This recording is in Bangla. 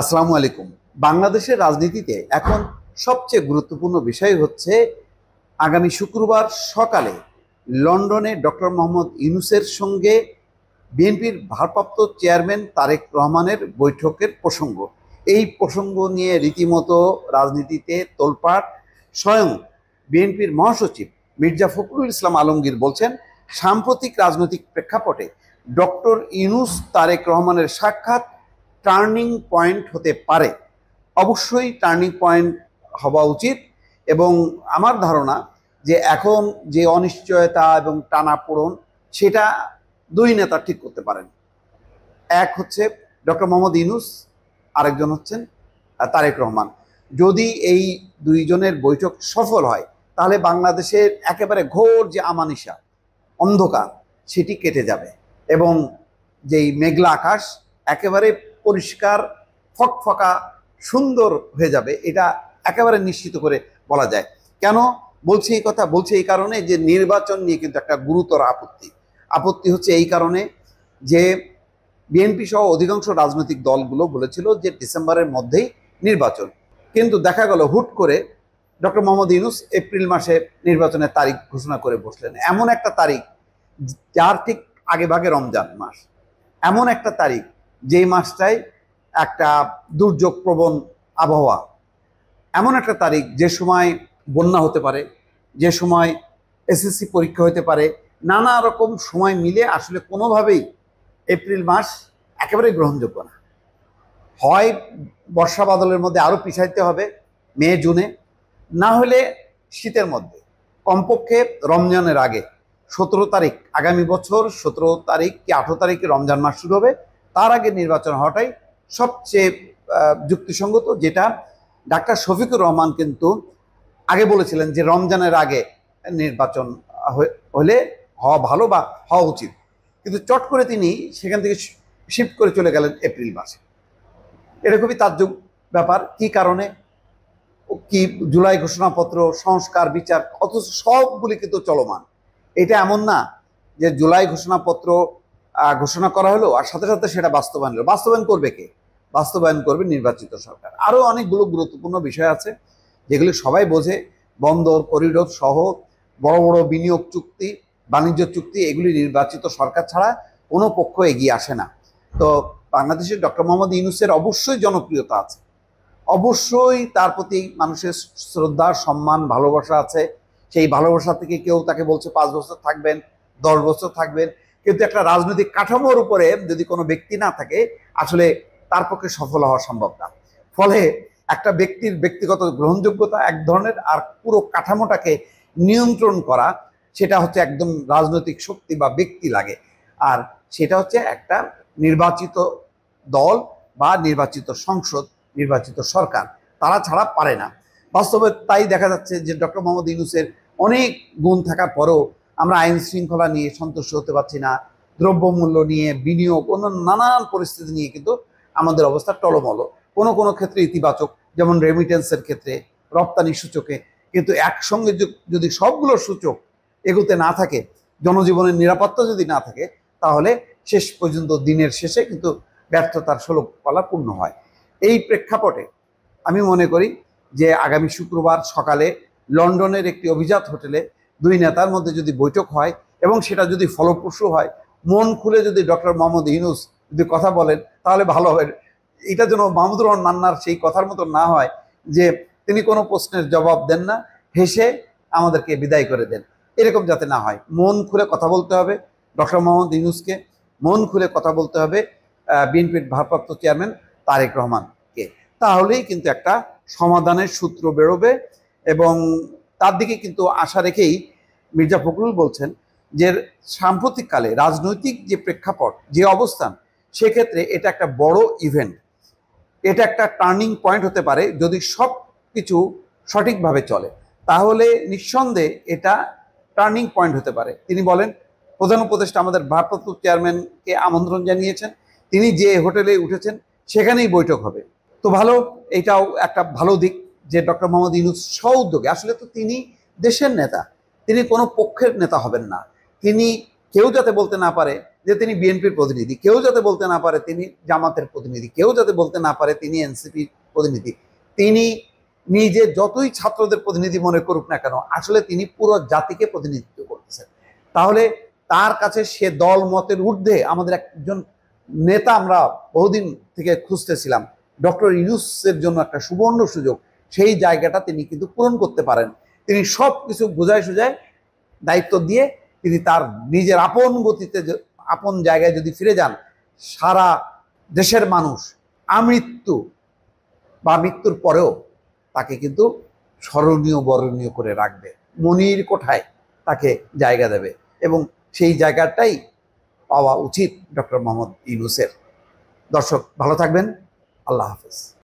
আসসালামু আলাইকুম। বাংলাদেশের রাজনীতিতে এখন সবচেয়ে গুরুত্বপূর্ণ বিষয় হচ্ছে আগামী শুক্রবার সকালে লন্ডনে ডক্টর মোহাম্মদ ইউনূসের সঙ্গে বিএনপির ভারপ্রাপ্ত চেয়ারম্যান তারেক রহমানের বৈঠকের প্রসঙ্গ। এই প্রসঙ্গ নিয়ে রীতিমতো রাজনীতিতে তোলপাড়। স্বয়ং বিএনপির মহাসচিব মির্জা ফখরুল ইসলাম আলমগীর বলছেন, সাম্প্রতিক রাজনৈতিক প্রেক্ষাপটে ডক্টর ইউনূস তারেক রহমানের সাক্ষাৎ টার্নিং পয়েন্ট হতে পারে। অবশ্যই টার্নিং পয়েন্ট হওয়া উচিত এবং আমার ধারণা যে এখন যে অনিশ্চয়তা এবং টানাপোড়েন সেটা দুই নেতা ঠিক করতে পারেন। এক হচ্ছে ডক্টর মোহাম্মদ ইউনূস, আরেকজন হচ্ছেন তারেক রহমান। যদি এই দুইজনের বৈঠক সফল হয় তাহলে বাংলাদেশের একেবারে ঘোর যে আমানিশা অন্ধকার সেটি কেটে যাবে এবং যেই মেঘলা আকাশ একেবারে পরিষ্কার ফকফকা সুন্দর হয়ে যাবে, এটা একেবারে নিশ্চিত করে বলা যায়। কেন বলছি এই কথা? বলছি এই কারণে যে নির্বাচন নিয়ে কিন্তু একটা গুরুতর আপত্তি হচ্ছে এই কারণে যে বিএনপি সহ অধিকাংশ রাজনৈতিক দলগুলো বলেছিল যে ডিসেম্বরের মধ্যেই নির্বাচন, কিন্তু দেখা গেল হুট করে ডক্টর মোহাম্মদ ইউনূস এপ্রিল মাসে নির্বাচনের তারিখ ঘোষণা করে বসলেন। এমন একটা তারিখ যার ঠিক আগে ভাগে রমজান মাস, এমন একটা তারিখ যেই মাসটায় একটা দুর্যোগ প্রবণ আবহাওয়া, এমন একটা তারিখ যে সময় বন্যা হতে পারে, যে সময় এসএসসি পরীক্ষা হতে পারে, নানা রকম সময় মিলে আসলে কোনোভাবেই এপ্রিল মাস একেবারে গ্রহণযোগ্য না। হয় বর্ষা বাদলের মধ্যে আরও পিছাইতে হবে মে জুনে, না হলে শীতের মধ্যে কমপক্ষে রমজানের আগে 17 তারিখ, আগামী বছর 17 তারিখ কি 18 তারিখে রমজান মাস শুরু হবে, তার আগে নির্বাচন হওয়াটাই সবচেয়ে যুক্তিসঙ্গত। যেটা ডাক্তার শফিকুর রহমান কিন্তু আগে বলেছিলেন যে রমজানের আগে নির্বাচন হলে হওয়া ভালো বা হওয়া উচিত, কিন্তু চট করে তিনি সেখান থেকে শিফট করে চলে গেলেন এপ্রিল মাসে। এটা খুবই তাজ্জব ব্যাপার। কি কারণে? কি জুলাই ঘোষণাপত্র, সংস্কার, বিচার, অথচ সবগুলি কিন্তু চলমান। এটা এমন না যে জুলাই ঘোষণাপত্র ঘোষণা করা হলো আর সাথে সাথে সেটা বাস্তবায়ন হলো। বাস্তবায়ন করবে কে? বাস্তবায়ন করবে নির্বাচিত সরকার। আরও অনেকগুলো গুরুত্বপূর্ণ বিষয় আছে যেগুলি সবাই বোঝে। বন্দর করিডোর সহ বড় বড় বিনিয়োগ চুক্তি, বাণিজ্য চুক্তি, এগুলি নির্বাচিত সরকার ছাড়া কোনো পক্ষ এগিয়ে আসে না। তো বাংলাদেশের ডক্টর মোহাম্মদ ইউনূসের অবশ্যই জনপ্রিয়তা আছে, অবশ্যই তার প্রতি মানুষের শ্রদ্ধা, সম্মান, ভালোবাসা আছে। সেই ভালোবাসা থেকে কেউ তাকে বলছে 5 বছর থাকবেন, 10 বছর থাকবেন, কিন্তু একটা রাজনৈতিক কাঠামোর উপরে যদি কোনো ব্যক্তি না থাকে আসলে তার পক্ষে সফল হওয়া সম্ভব না। ফলে একটা ব্যক্তির ব্যক্তিগত গ্রহণযোগ্যতা এক ধরনের, আর পুরো কাঠামোটাকে নিয়ন্ত্রণ করা সেটা হচ্ছে একদম রাজনৈতিক শক্তি বা ব্যক্তি লাগে, আর সেটা হচ্ছে একটা নির্বাচিত দল বা নির্বাচিত সংসদ, নির্বাচিত সরকার, তারা ছাড়া পারে না। বাস্তবে তাই দেখা যাচ্ছে যে ডক্টর মোহাম্মদ ইউনূসের অনেক গুণ থাকার পরেও আমরা আইন শৃঙ্খলা নিয়ে সন্তুষ্ট হতে পারছি না, দ্রব্যমূল্য নিয়ে, বিনিয়োগ, অন্য নানান পরিস্থিতি নিয়ে কিন্তু আমাদের অবস্থা টলমল। কোনো কোনো ক্ষেত্রে ইতিবাচক, যেমন রেমিটেন্সের ক্ষেত্রে, রপ্তানি সূচকে, কিন্তু একসঙ্গে যদি সবগুলো সূচক এগোতে না থাকে, জনজীবনের নিরাপত্তা যদি না থাকে, তাহলে শেষ পর্যন্ত দিনের শেষে কিন্তু ব্যর্থতার ষোলকপালা পূর্ণ হয়। এই প্রেক্ষাপটে আমি মনে করি যে আগামী শুক্রবার সকালে লন্ডনের একটি অভিজাত হোটেলে দুই নেতার মধ্যে যদি বৈঠক হয় এবং সেটা যদি ফলপ্রসূ হয়, মন খুলে যদি ডক্টর মোহাম্মদ ইউনূস যদি কথা বলেন তাহলে ভালো হবে। এটা যেন মাহমুদুর রহমান মান্নার সেই কথার মতো না হয় যে তিনি কোনো প্রশ্নের জবাব দেন না, হেসে আমাদেরকে বিদায় করে দেন। এরকম যাতে না হয়, মন খুলে কথা বলতে হবে ডক্টর মোহাম্মদ ইউনূসকে, মন খুলে কথা বলতে হবে বিএনপির ভারপ্রাপ্ত চেয়ারম্যান তারেক রহমানকে। তাহলেই কিন্তু একটা সমাধানের সূত্র বেরোবে এবং তার দিকে কিন্তু আশা রেখেই মির্জা ফখরুল বলছেন যে সাম্প্রতিককালে রাজনৈতিক যে প্রেক্ষাপট, যে অবস্থান, সেক্ষেত্রে এটা একটা বড় ইভেন্ট, এটা একটা টার্নিং পয়েন্ট হতে পারে। যদি সব কিছু সঠিকভাবে চলে তাহলে নিঃসন্দেহে এটা টার্নিং পয়েন্ট হতে পারে। তিনি বলেন, প্রধান উপদেষ্টা আমাদের ভারপ্রাপ্ত চেয়ারম্যানকে আমন্ত্রণ জানিয়েছেন, তিনি যে হোটেলে উঠেছেন সেখানেই বৈঠক হবে। তো ভালো, এটাও একটা ভালো দিক যে ডক্টর মোহাম্মদ ইউনূস স্ব-উদ্যোগে, আসলে তো তিনি দেশের নেতা, তিনি কোনো পক্ষের নেতা হবেন না। তিনি কেউ যাতে বলতে না পারে যে তিনি বিএনপির প্রতিনিধি, কেউ যাতে বলতে না পারে তিনি জামাতের প্রতিনিধি, কেউ যাতে বলতে না পারে তিনি এনসিপির প্রতিনিধি। তিনি নিজে যতই ছাত্রদের প্রতিনিধি মনে করুক না কেন, আসলে তিনি পুরো জাতিকে প্রতিনিধিত্ব করতেছেন। তাহলে তার কাছে সে দল মতের ঊর্ধ্বে আমাদের একজন নেতা আমরা বহুদিন থেকে খুঁজতেছিলাম। ডক্টর ইউনূসের জন্য একটা সুবর্ণ সুযোগ, সেই জায়গাটা তিনি কিন্তু পূরণ করতে পারেন। তিনি সব কিছু বুঝায় সুঝায় দায়িত্ব দিয়ে তিনি তার নিজের আপন গতিতে আপন জায়গায় যদি ফিরে যান, সারা দেশের মানুষ আমৃত্যু বা মৃত্যুর পরেও তাকে কিন্তু স্মরণীয় বরণীয় করে রাখবে, মনির কোঠায় তাকে জায়গা দেবে, এবং সেই জায়গাটাই পাওয়া উচিত ডক্টর মোহাম্মদ ইউনূসের। দর্শক ভালো থাকবেন, আল্লাহ হাফেজ।